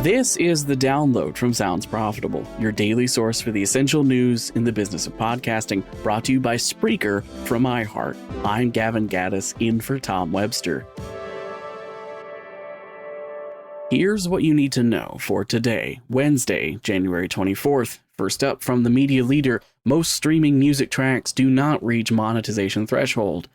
This is The Download from Sounds Profitable, your daily source for the essential news in the business of podcasting, brought to you by Spreaker from iHeart. I'm Gavin Gaddis, in for Tom Webster. Here's what you need to know for today, Wednesday, January 24th. First up from the media leader, most streaming music tracks do not reach monetization threshold.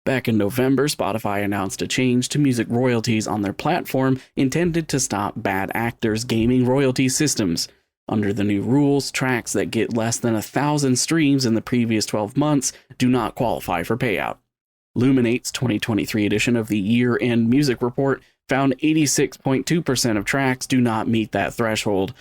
Back in November, Spotify announced a change to music royalties on their platform intended to stop bad actors gaming royalty systems. Under the new rules, tracks that get less than 1,000 streams in the previous 12 months do not qualify for payout. Luminate's 2023 edition of the Year-End Music Report found 86.2% of tracks do not meet that threshold.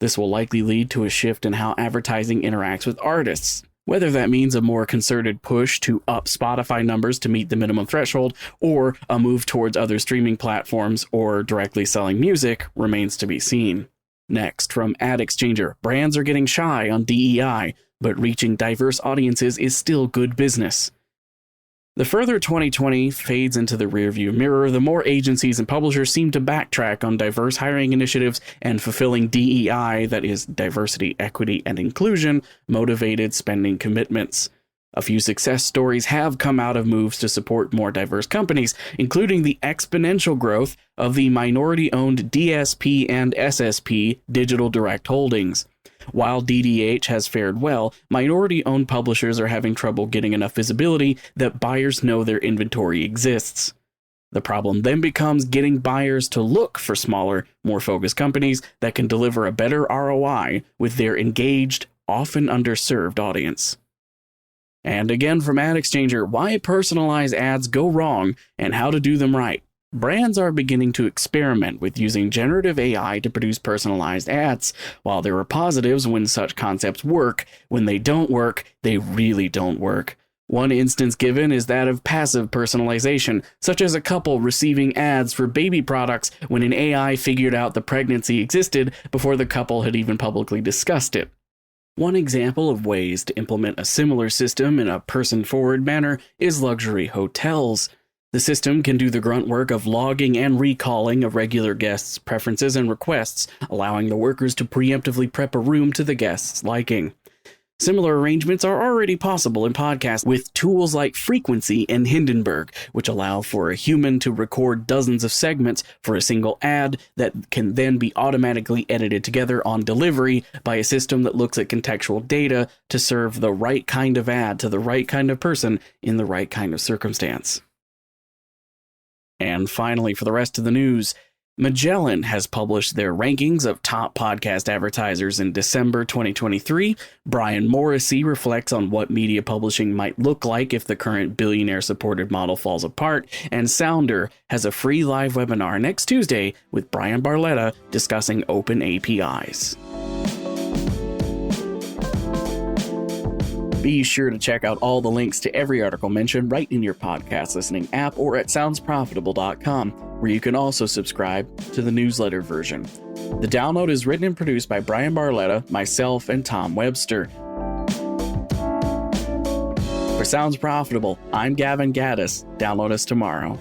This will likely lead to a shift in how advertising interacts with artists. Whether that means a more concerted push to up Spotify numbers to meet the minimum threshold, or a move towards other streaming platforms, or directly selling music, remains to be seen. Next, from Ad Exchanger, brands are getting shy on DEI, but reaching diverse audiences is still good business. The further 2020 fades into the rearview mirror, the more agencies and publishers seem to backtrack on diverse hiring initiatives and fulfilling DEI, that is, diversity, equity, and inclusion, motivated spending commitments. A few success stories have come out of moves to support more diverse companies, including the exponential growth of the minority-owned DSP and SSP Digital Direct Holdings. While DDH has fared well, minority-owned publishers are having trouble getting enough visibility that buyers know their inventory exists. The problem then becomes getting buyers to look for smaller, more focused companies that can deliver a better ROI with their engaged, often underserved audience. And again from Ad Exchanger, why personalized ads go wrong and how to do them right. Brands are beginning to experiment with using generative AI to produce personalized ads. While there are positives when such concepts work, when they don't work, they really don't work. One instance given is that of passive personalization, such as a couple receiving ads for baby products when an AI figured out the pregnancy existed before the couple had even publicly discussed it. One example of ways to implement a similar system in a person-forward manner is luxury hotels. The system can do the grunt work of logging and recalling of regular guests' preferences and requests, allowing the workers to preemptively prep a room to the guests' liking. Similar arrangements are already possible in podcasts with tools like Frequency and Hindenburg, which allow for a human to record dozens of segments for a single ad that can then be automatically edited together on delivery by a system that looks at contextual data to serve the right kind of ad to the right kind of person in the right kind of circumstance. And finally, for the rest of the news, Magellan has published their rankings of top podcast advertisers in December 2023. Brian Morrissey reflects on what media publishing might look like if the current billionaire-supported model falls apart. And Sounder has a free live webinar next Tuesday with Brian Barletta discussing open APIs. Be sure to check out all the links to every article mentioned right in your podcast listening app or at soundsprofitable.com, where you can also subscribe to the newsletter version. The Download is written and produced by Brian Barletta, myself, and Tom Webster. For Sounds Profitable, I'm Gavin Gaddis. Download us tomorrow.